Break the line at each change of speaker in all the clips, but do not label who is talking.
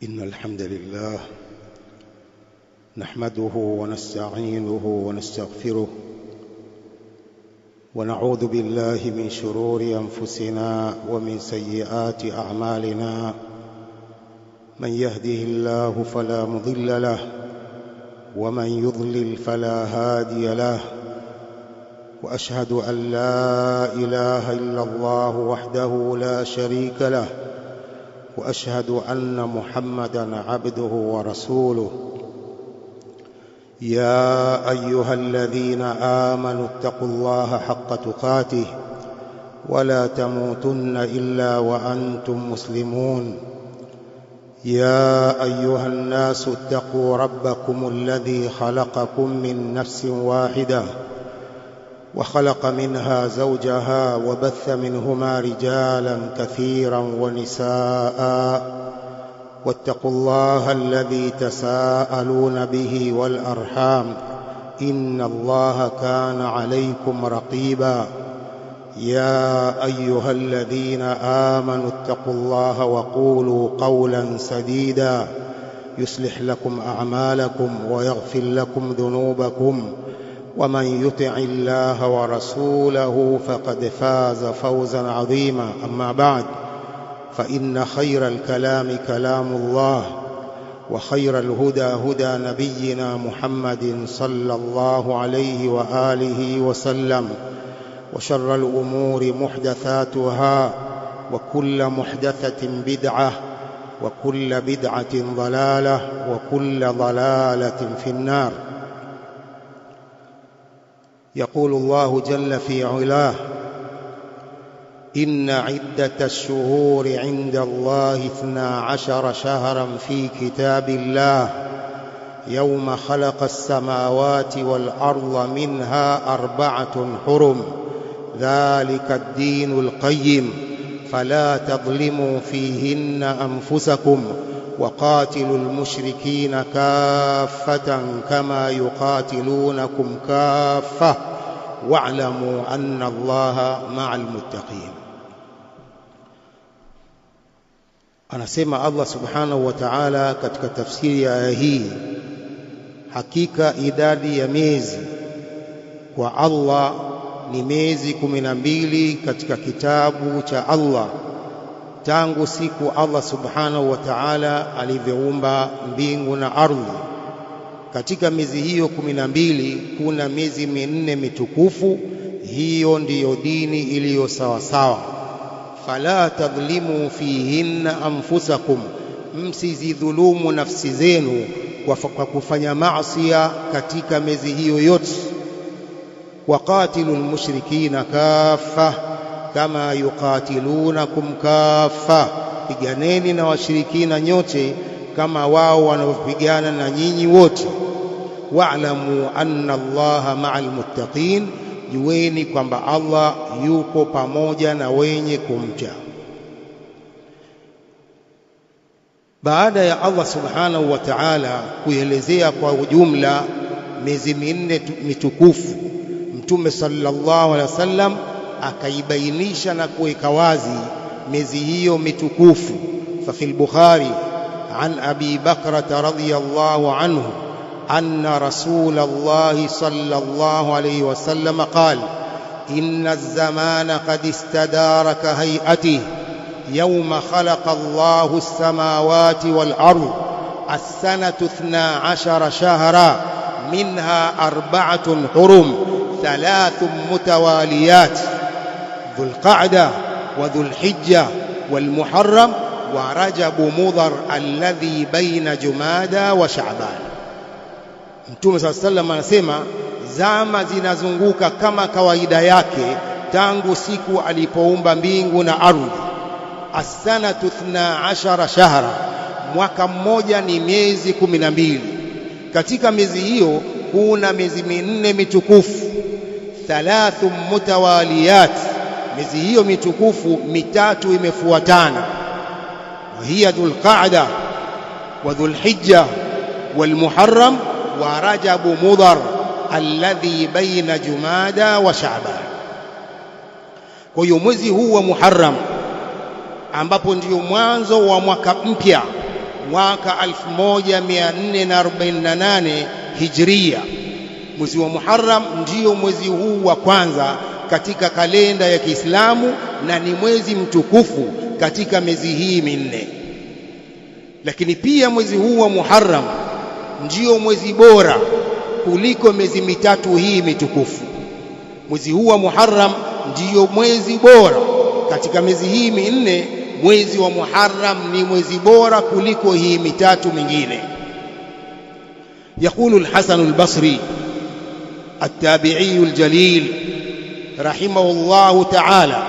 إن الحمد لله نحمده ونستعينه ونستغفره ونعوذ بالله من شرور أنفسنا ومن سيئات أعمالنا. من يهده الله فلا مضل له ومن يضلل فلا هادي له، وأشهد أن لا إله إلا الله وحده لا شريك له، وأشهد أن محمدًا عبده ورسوله. يا أيها الذين آمنوا اتقوا الله حق تقاته ولا تموتن إلا وأنتم مسلمون. يا أيها الناس اتقوا ربكم الذي خلقكم من نفس واحدة وخلق منها زوجها وبث منهما رجالا كثيرا ونساء، واتقوا الله الذي تساءلون به والأرحام إن الله كان عليكم رقيبا. يا أيها الذين آمنوا اتقوا الله وقولوا قولا سديدا يصلح لكم أعمالكم ويغفر لكم ذنوبكم، ومن يطع الله ورسوله فقد فاز فوزا عظيما. أما بعد، فإن خير الكلام كلام الله، وخير الهدى هدى نبينا محمد صلى الله عليه وآله وسلم، وشر الأمور محدثاتها، وكل محدثة بدعة، وكل بدعة ضلالة، وكل ضلالة في النار. يقول الله جل في علاه: إن عدة الشهور عند الله 12 شهرا في كتاب الله يوم خلق السماوات والأرض منها 4 حرم ذلك الدين القيم فلا تظلموا فيهن أنفسكم وقاتلوا المشركين كافة كما يقاتلونكم كافة واعلموا أن الله مع المتقين. Anasema Allah subhanahu wa ta'ala katika tafsiri ya aya hii, hakika idadi ya miezi kwa Allah ni miezi 12 katika kitabu cha Allah, tangu siku Allah subhanahu wa ta'ala alivyoumba mbingu na ardhi. Katika miezi hiyo 12 kuna miezi 4 mitukufu. Hiyo ndiyo dini iliyo sawa sawa. Fala tadhlimu fihinna anfusakum, msizidhulumu nafsi zenu kwa kufanya maasi katika miezi hiyo yote. Waqatilu almushrikina kaffa kama yuqatilunakum kaffa, piganeni na washirikina nyote kama wao wanaopigana na nyinyi wote. Wa'lamu anna Allaha ma'al muttaqin, jueni kwamba Allah yuko pamoja na wenye kumcha. Baada ya Allah subhanahu wa ta'ala kuelezea kwa ujumla miezi 4 mitukufu, Mtume sallallahu alaihi wasallam akaibainisha na kuweka wazi miezi hiyo mitukufu. Fa fil Bukhari عن أبي بكرة رضي الله عنه أن رسول الله صلى الله عليه وسلم قال: إن الزمان قد استدار كهيئته يوم خلق الله السماوات والأرض السنة 12 شهرا منها 4 حرم 3 متواليات ذو القعدة وذو الحجة والمحرم ورجب مضر الذي بين جمادى وشعبان. Mtume صلى الله عليه وسلم anasema zama zinazunguka kama kawaida yake tangu siku alipoumba mbingu na ardhi. As-sanatu 12 shahra, mwaka mmoja ni miezi 12. Katika miezi hiyo kuna miezi 4 mitukufu, 3 mutawaliyat, miezi hiyo mitukufu 3 imefuatana. وهي ذو القعدة وذو الحجة والمحرم ورجب مضر الذي بين جمادى وشعبان. Kwa hiyo mwezi huu wa Muharram ambapo ndio mwanzo wa mwaka mpya mwaka 1448 Hijria. Mwezi wa Muharram ndio mwezi huu wa kwanza katika kalenda ya Kiislamu na ni mwezi mtukufu katika miezi hii minne. Lakini pia mwezi huu wa Muharram ndio mwezi bora kuliko miezi mitatu hii mitukufu. Mwezi huu wa Muharram ndio mwezi bora katika miezi hii minne. Mwezi wa Muharram ni mwezi bora kuliko hii mitatu mingine. يقول الحسن البصري التابعي الجليل رحمه الله تعالى: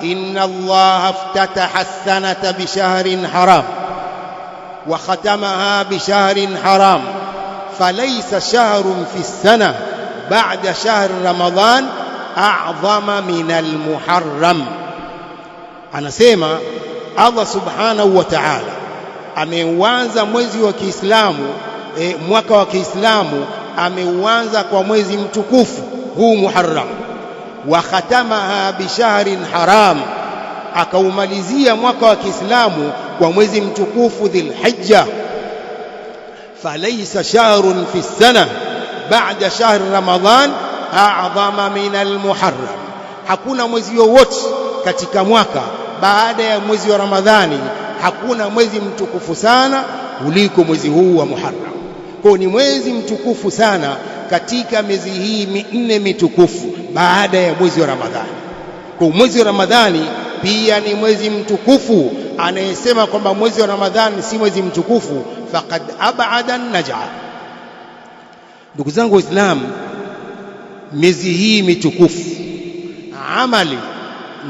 إن الله افتتح السنة بشهر حرام وختمها بشهر حرام، فليس شهر في السنة بعد شهر رمضان أعظم من المحرم. Anasema Allah subhanahu wa ta'ala ameuanza mwezi wa Kiislamu, mwaka wa Kiislamu ameuanza kwa mwezi mtukufu huu Muharram, wa khatamaha bishahrin haram, akaumalizia mwaka wa Kiislamu kwa mwezi mtukufu Dhulhijja. Falaysa shahrun fi sana ba'da shahr Ramadhan a'zama min al-Muharram, hakuna mwezi wowote katika mwaka baada ya mwezi wa Ramadhani, hakuna mwezi mtukufu sana kuliko mwezi huu wa Muharram. Kwa ni mwezi mtukufu sana katika miezi hii minne mitukufu baada ya mwezi wa Ramadhani. Kwa mwezi wa Ramadhani pia ni mwezi mtukufu. Anayesema kwamba mwezi wa Ramadhani si mwezi mtukufu faqad ab'ada an-naj'a. Ndugu zangu Waislamu, miezi hii mitukufu amali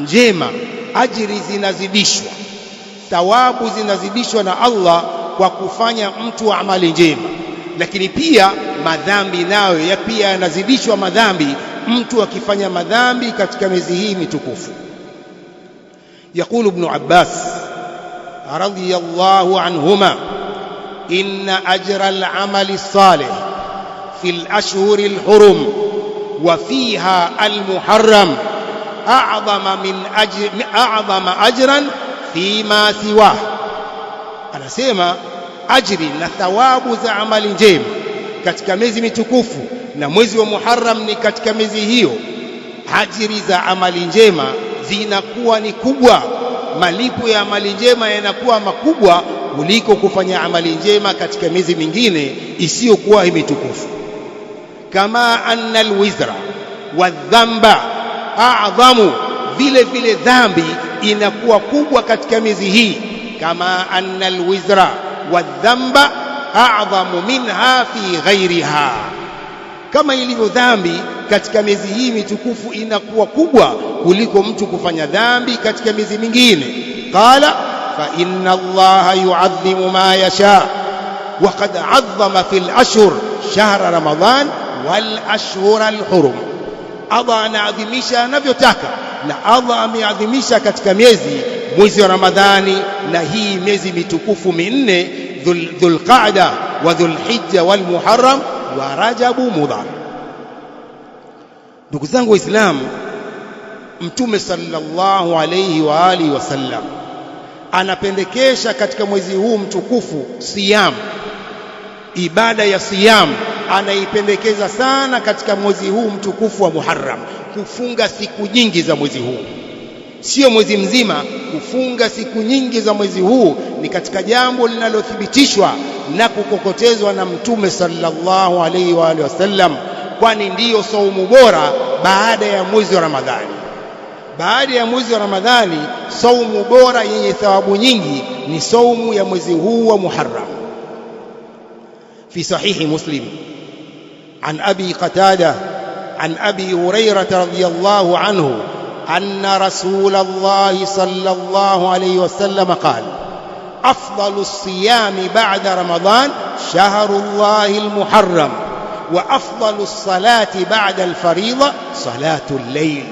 njema, ajiri zinazidishwa, thawabu zinazidishwa na Allah kwa kufanya mtu amali njema, lakini pia madhambi nayo pia yanazidishwa madhambi mtu akifanya madhambi katika miezi hii mitukufu. يقول ابن عباس رضي الله عنهما: إن أجر العمل الصالح في الأشهر الحرم وفيها المحرم أعظم أجرا فيما سواه. anasema ajri na thawabu za amali njema katika miezi mitukufu, na mwezi wa Muharram ni katika miezi hiyo, ajiri za amali njema zinakuwa ni kubwa, malipo ya amali njema yanakuwa makubwa kuliko kufanya amali njema katika miezi mingine isiyokuwa mitukufu. Kama anna alwizra wadhamba a'zamu, vile vile dhambi inakuwa kubwa katika miezi hii. Kama anna alwizra wadhamba a'zamu minha fi ghairiha, kama ilivyo dhambi katika miezi hii mitukufu inakuwa kubwa kuliko mtu kufanya dhambi katika miezi mingine. Qala fa inna Allaha yu'adhimu ma yasha wa qad 'azzama fil ashhur shahra Ramadhan wal ashhur al hurum. Allah anaadhimisha anavyotaka, na Allah ameadhimisha katika mwezi wa Ramadhani na hii miezi mitukufu minne, Dhulqa'da wa Dhulhijja wal Muharram wa Rajabu Mudhar. Ndugu zangu Waislamu, Mtume sallallahu alayhi wa alihi wasallam anapendekesha katika mwezi huu mtukufu siyam, ibada ya siyam anaipendekeza sana katika mwezi huu mtukufu wa Muharram, kufunga siku nyingi za mwezi huu, sio mwezi mzima. Kufunga siku nyingi za mwezi huu ni katika jambo linalothibitishwa na kukokotezwa na Mtume sallallahu alaihi wa alihi wasallam, kwani ndiyo saumu bora baada ya mwezi wa Ramadhani. Baada ya mwezi wa Ramadhani, saumu bora yenye thawabu nyingi ni saumu ya mwezi huu wa Muharram. في صحيح مسلم عن أبي قتادة عن أبي هريرة رضي الله عنه أن رسول الله صلى الله عليه وسلم قال: أفضل الصيام بعد رمضان شهر الله المحرم، وأفضل الصلاة بعد الفريضة صلاة الليل.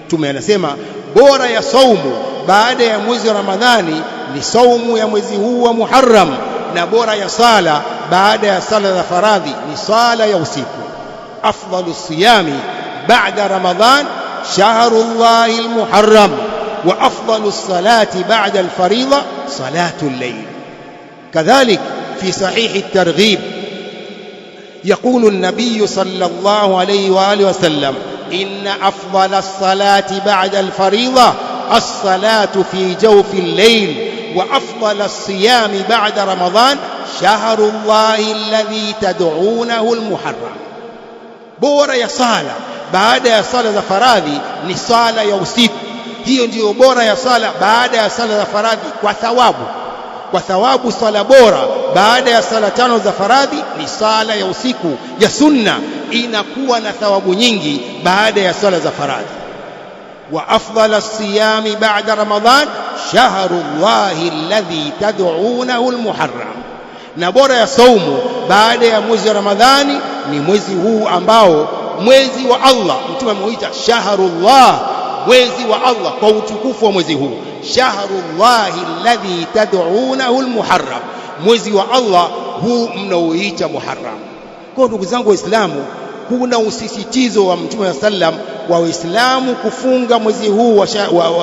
Mtume anasema bora ya saumu baada ya mwezi wa Ramadhani ni saumu ya mwezi huu wa Muharram, na bora ya sala baada ya sala za faradhi ni sala ya usiku. Afdalu siyami ba'da Ramadhan shahrullahi almuharram, wa afdalu salati ba'da alfaridha salatu al-layl. كذلك في صحيح الترغيب يقول النبي صلى الله عليه وآله وسلم: إن أفضل الصلاة بعد الفريضة الصلاة في جوف الليل، وأفضل الصيام بعد رمضان شهر الله الذي تدعونه المحرم. bora ya sala baada ya sala za faradhi ni sala ya usiku. Hiyo ndiyo bora ya sala baada ya sala za faradhi kwa thawabu sala bora baada ya sala tano za faradhi ni sala ya usiku ya sunna, inakuwa na thawabu nyingi baada ya sala za faradhi. Wa afdal as-siyami ba'da ramadan shahrullahi alladhi tad'unahu al-muharram, na bora ya saumu baada ya mwezi wa Ramadhani ni mwezi huu ambao mwezi wa Allah mtume ameita shahrullah, mwezi wa Allah kwa utukufu wa mwezi huu. Shahrullahi alladhi tad'unahu almuharram, mwezi wa Allah huu mnaoita Muharram. Kwa ndugu zangu Waislamu, kuna usisitizo wa Mtume sallam wa Waislamu kufunga mwezi huu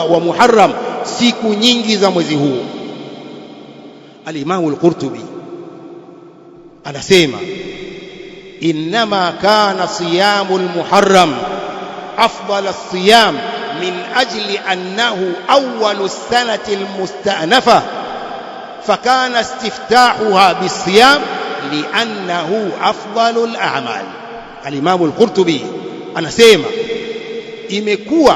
wa Muharram, siku nyingi za mwezi huu. Al-Imam al-Qurtubi anasema: إنما كان صيام المحرم أفضل الصيام من أجل أنه أول السنة المستأنفة، فكان استفتاحها بالصيام لأنه أفضل الأعمال. الإمام القرطبي anasema imekuwa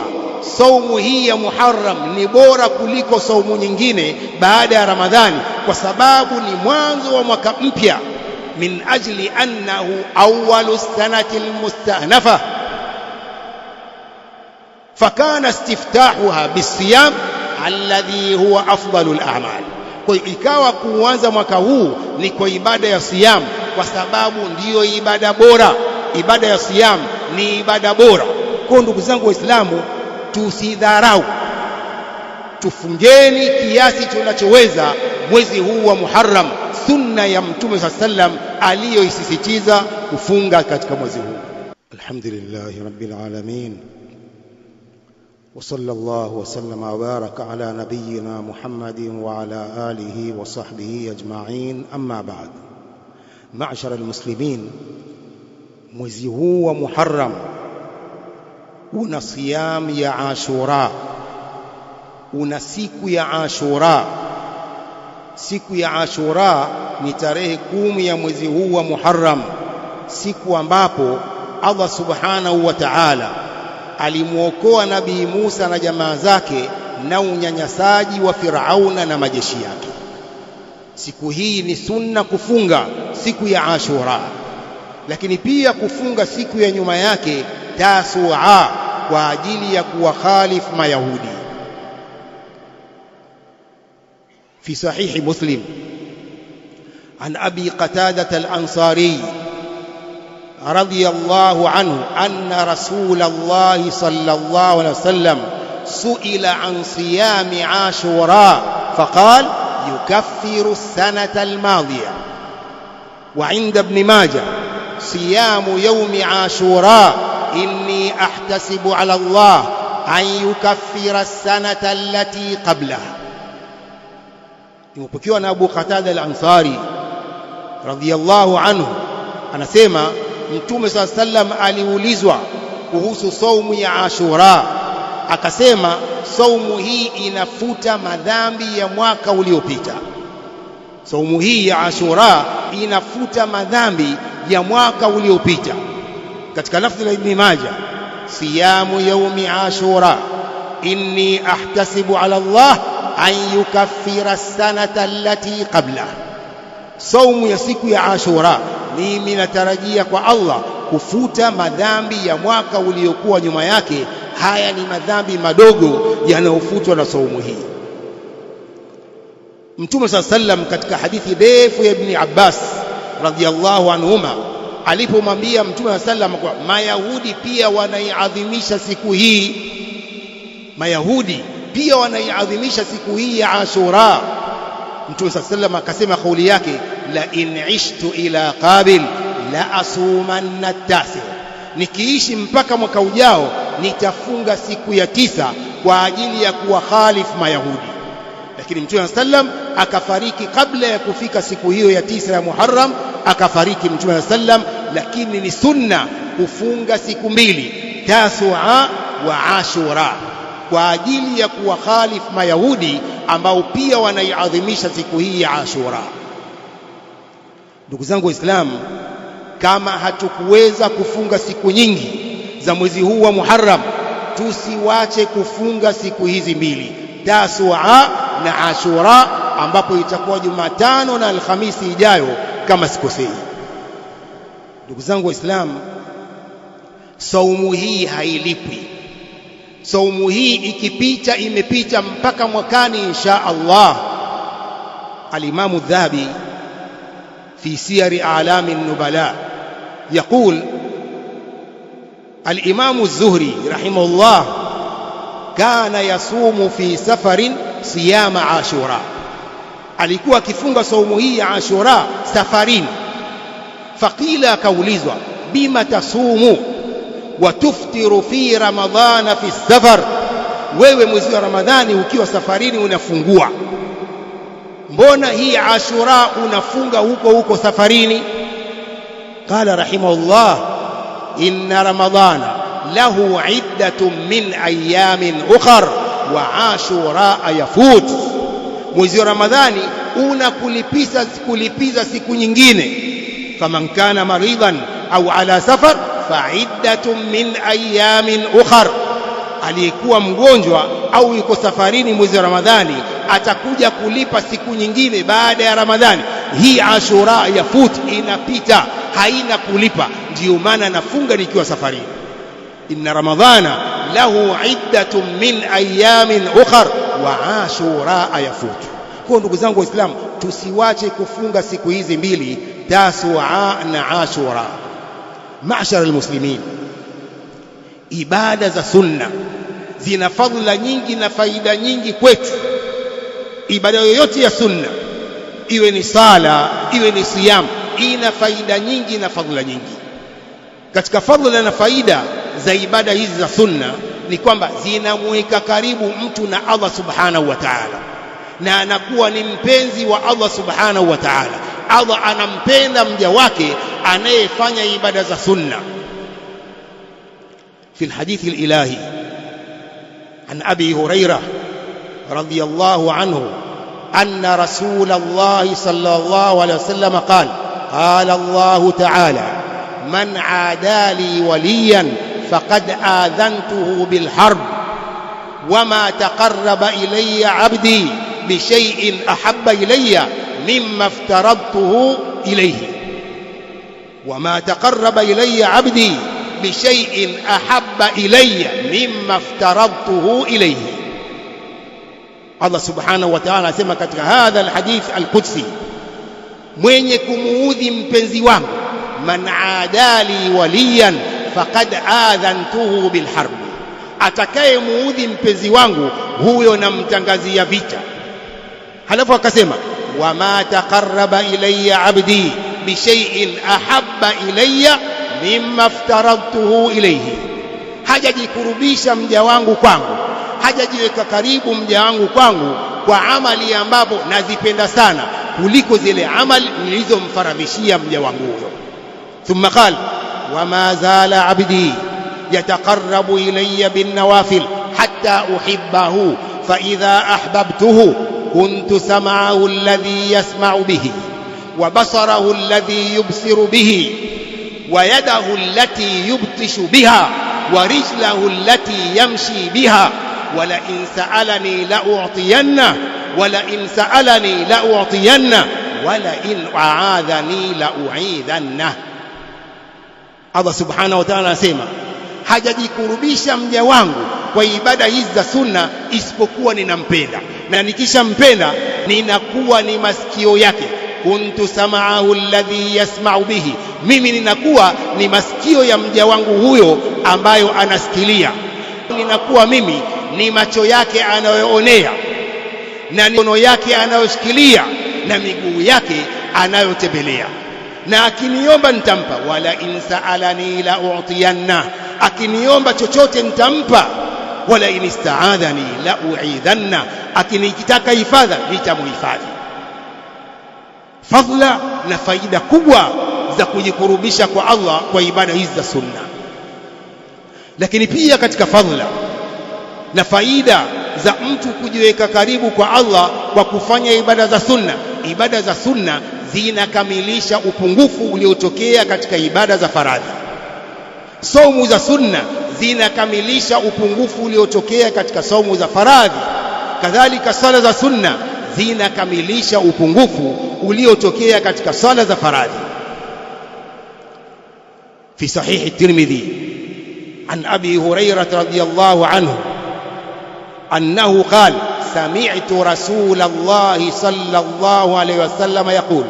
saumu hii ya Muharram ni bora kuliko saumu nyingine baada ya Ramadhani kwa sababu ni mwanzo wa mwaka mpya. من أجل أنه أول السنة المستأنفة فكان استفتاحها بالصيام الذي هو أفضل الأعمال. kwa ikawa kuanza mwaka huu ni kwa ibada ya siyam kwa sababu ndiyo ibada bora. Ibada ya siyam ni ibada bora. Kwa ndugu zangu Waislamu, tusidharau, tufungeni kiasi tunachoweza mwezi huu wa Muharram, sunna ya Mtume sallam aliyoisisitiza kufunga katika mwezi huu. Alhamdulillahi rabbil alamin, wa sallallahu wa sallama wa baraka ala nabiyyina Muhammadin wa ala alihi wa sahbihi ajma'in, amma ba'd. Ma'shara almuslimin, mwezi huu wa Muharram una siyam ya Ashura, una siku ya Ashura. Siku ya Ashura ni tarehe 10 ya mwezi huu wa Muharram, siku ambapo Allah subhanahu wa ta'ala alimuokoa Nabii Musa na jamaa zake na unyanyasaji wa Firauna na majeshi yake. Siku hii ni sunna kufunga siku ya Ashura, lakini pia kufunga siku ya nyuma yake Tasua kwa ajili ya kuwakhalifu Mayahudi. في صحيح مسلم عن أبي قتادة الأنصاري رضي الله عنه أن رسول الله صلى الله عليه وسلم سئل عن صيام عاشوراء فقال: يكفر السنة الماضية. وعند ابن ماجه: صيام يوم عاشوراء إني أحتسب على الله أن يكفر السنة التي قبلها. Imepokewa na Abu Qatada al-Ansari radhiyallahu anhu anasema Mtume sallam aliulizwa kuhusu saumu ya Ashura, akasema saumu hii inafuta madhambi ya mwaka uliopita. Saumu hii ya Ashura inafuta madhambi ya mwaka uliopita. Katika lafzi la Ibn Majah: siyamu yaumi Ashura inni ahtasibu ala Allah an yukaffira sanata allati qabla. Saumu ya siku ya Ashura, mimi natarajia kwa Allah kufuta madhambi ya mwaka uliokuwa nyuma yake. Haya ni madhambi madogo yanayofutwa na saumu hii. Mtume sallam katika hadithi ndefu ya Ibn Abbas radhiyallahu anhuma alipomwambia Mtume sallam kwa Mayahudi pia wanaiadhimisha siku hii, Mayahudi pia wanaiadhimisha siku hii ya Ashura, Mtume sallam akasema kauli yake: la in ishtu ila qabil la asumanna at-tasi, nikiishi mpaka mwaka ujao nitafunga siku ya 9 kwa ajili ya kuwakhalifu Mayahudi. lakini Mtume sallam akafariki kabla ya kufika siku hiyo ya 9 ya Muharram, akafariki Mtume sallam. Lakini ni sunna kufunga siku mbili, Tasua wa Ashura, kwa ajili ya kuwakhalifu Mayahudi ambao pia wanaiadhimisha siku hii ya Ashura. Ndugu zangu Waislamu, kama hatukuweza kufunga siku nyingi za mwezi huu wa Muharram, tusiwache kufunga siku hizi mbili, Tasua na Ashura, ambapo itakuwa Jumatano na Alhamisi ijayo kama sikosei. Ndugu zangu Waislamu, saumu hii hailipwi. Saumu hii ikipita imepita mpaka mwakani insha Allah. Al-Imam Adh-Dhahabi في سير أعلام النبلاء يقول الإمام الزهري رحمه الله كان يصوم في سفر صيام عاشوراء، alikuwa akifunga saumu hii ya Ashura safarini. Faqila, kaulizwa, bima tasumu wa tuftiru fi ramadhana fi safar, wewe mwezi wa Ramadhani ukiwa safarini unafungua, mbona hii Ashura unafunga huko safarini? Qala rahimahullah, inna ramadhana lahu iddatun min ayamin ukhar wa Ashura yafut, mwezi wa Ramadhani kulipiza siku nyingine. Faman kana maridan au ala safar fa iddatun min ayamin ukhar, aliyekuwa mgonjwa au yuko safarini mwezi wa Ramadhani atakuja kulipa siku nyingine baada ya Ramadhani. Hii Ashura yafut, inapita, haina kulipa. Ndiyo maana nafunga nikiwa safarini. Inna ramadhana lahu iddatun min ayamin ukhar wa Ashura yafut. Kwa ndugu zangu Waislamu, tusiwache kufunga siku hizi mbili, Tasua na Ashura. Ma'shara almuslimin, ibada za sunna zina fadhila nyingi na faida nyingi kwetu. Ibada yoyote ya sunna, iwe ni sala, iwe ni siyam, ina faida nyingi na fadhila nyingi. Katika fadhila na faida za ibada hizi za sunna ni kwamba zinamweka karibu mtu na Allah subhanahu wa ta'ala, na anakuwa ni mpenzi wa Allah subhanahu wa ta'ala. Allah anampenda mja wake anayefanya ibada za sunna. في الحديث الإلهي عن أبي هريرة رضي الله عنه أن رسول الله صلى الله عليه وسلم قال: قال الله تعالى: من عادى لي وليا فقد آذنته بالحرب وما تقرب إلي عبدي بشيء أحب إلي مما افترضته إليه. وما تقرب إلي عبدي بشيء أحب إلي مما افترضته إليه. Allah subhanahu wa ta'ala asema katika hadha alhadith alqudsi, mwenye kumuudhi mpenzi wangu, man adali waliyan faqad adhantuhu bilharb, atakaye muudhi mpenzi wangu huyo namtangazia vita. Halafu akasema wama taqarraba ilayya abdi bishay'in ahabba ilayya mimma aftaradtuhu ilayhi, hajajikurubisha mja wangu kwangu, hajajiweka karibu mja wangu kwangu kwa amali ambapo nazipenda sana kuliko zile amali nilizomfaradhishia mja wangu huyo. Thumma qala wama zala abdi yataqarrabu ilayya bin nawafil hatta uhibbahu fa idha ahbabtuhu kuntu sam'ahu alladhi yasma'u bihi wa basarahu alladhi yubsiru bihi wa yadahu allati yubtishu biha wa rijlahu allati yamshi biha wala in sa'alani la u'tiyanna wala in sa'alani la u'tiyanna wala in a'adhani la u'idhanna. Allah subhanahu wa ta'ala anasema hajajikurubisha mja wangu kwa ibada hizi za sunna isipokuwa ninampenda, na nikishampenda ninakuwa ni masikio yake. Kuntu sam'ahu alladhi yasma'u bihi, mimi ninakuwa ni masikio ya mja wangu huyo ambayo anasikilia. Ninakuwa mimi ni macho yake anayoonea, na mikono yake anayoshikilia, na miguu yake anayotembelea. Na akiniomba nitampa, wala in sa'alani la u'tiyanna, akiniomba chochote nitampa. wala in ista'adhani la u'idhanna, akinikitaka hifadha nitamuhifadhi. Fadhila na faida kubwa za kujikurubisha kwa Allah kwa ibada hizi za sunna. Lakini pia katika fadhila na faida za mtu kujiweka karibu kwa Allah kwa kufanya ibada za sunna, ibada za sunna zinakamilisha upungufu uliotokea katika ibada za faradhi. Saumu za sunna zinakamilisha upungufu uliotokea katika saumu za faradhi. Kadhalika sala za sunna zinakamilisha upungufu uliotokea katika sala za faradhi. في صحيح الترمذي عن أبي هريرة رضي الله عنه أنه قال سمعت رسول الله صلى الله عليه وسلم يقول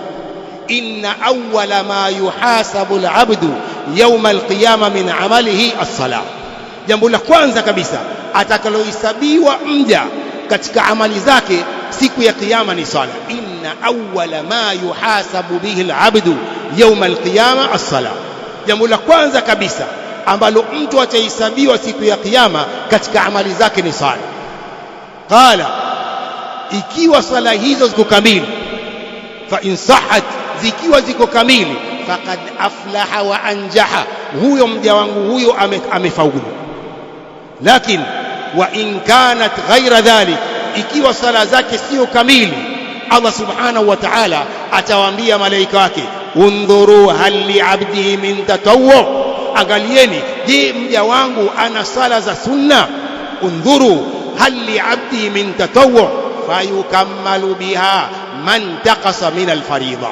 إن أول ما يحاسب العبد يوم القيامة من عمله الصلاة. jambo la kwanza kabisa atakalohesabiwa mja katika amali zake siku ya kiyama ni sala. inna awwala ma yuhasabu bihi al-abdu yawm al-qiyama as-salah. jambo la kwanza kabisa ambalo mtu atahesabiwa siku ya kiyama katika amali zake ni sala. Qala, ikiwa sala hizo ziko kamili, fa in sahhat, zikiwa ziko kamili, faqad aflaha wa anjaha, huyo mja wangu huyo amefaulu. Lakin wa in kanat ghaira dhalik, ikiwa sala zake sio kamili, Allah subhanahu wa ta'ala atawaambia malaika wake, undhuru hal li abdihi min tatawwu, angalieni, je, mja wangu ana sala za sunna? Undhuru hal li abdihi min tatawwu fayukammalu biha man taqasa min alfaridha,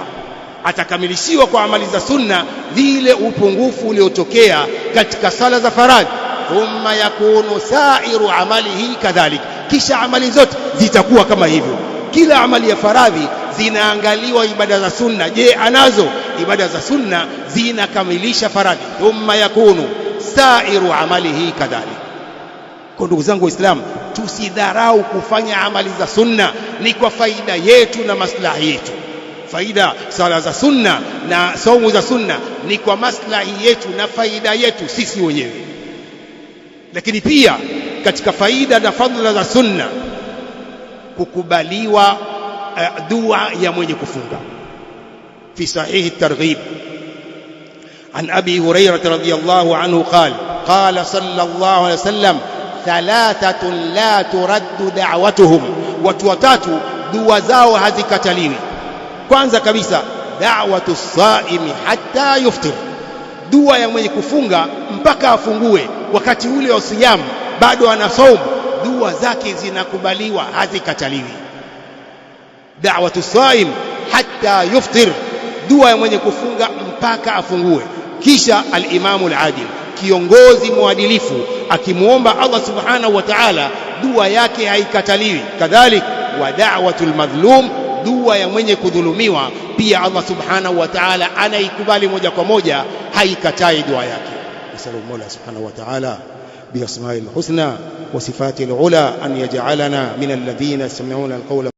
atakamilishiwa kwa amali za sunna zile upungufu uliotokea katika sala za faradhi. Thumma yakunu sa'iru amalihi kadhalik, kisha amali zote zitakuwa kama hivyo. Kila amali ya faradhi zinaangaliwa ibada za sunna, je, anazo? Ibada za sunna zinakamilisha faradhi. Thumma yakunu sa'iru amalihi kadhalik. Kwa ndugu zangu Waislamu, tusidharau kufanya amali za sunna, ni kwa faida yetu na maslahi yetu. Faida sala za sunna na saumu za sunna ni kwa maslahi yetu na faida yetu sisi wenyewe. Lakini pia katika faida na fadhila za sunna, kukubaliwa dua ya mwenye kufunga. في صحيح الترغيب عن أبي هريرة رضي الله عنه قال قال صلى الله عليه وسلم ثلاثة لا ترد دعوتهم، watu watatu dua zao hazikataliwi. Kwanza kabisa, da'watu saimi hatta yuftir, dua ya mwenye kufunga mpaka afungue. Wakati ule wa siyamu bado ana saumu, dua zake zinakubaliwa, hazikataliwi. Da'watu saim hatta yuftir, dua ya mwenye kufunga mpaka afungue. Kisha al-imamu al-adil, kiongozi mwadilifu, akimuomba Allah subhanahu wa ta'ala, dua yake haikataliwi. Kadhalik wa da'watul madhlum, dua ya mwenye kudhulumiwa pia Allah subhanahu wa ta'ala anaikubali moja kwa moja, haikatai dua yake. Nasallu Mola subhanahu wa ta'ala بأسماء الحسنى وصفات العلى أن يجعلنا من الذين يستمعون القول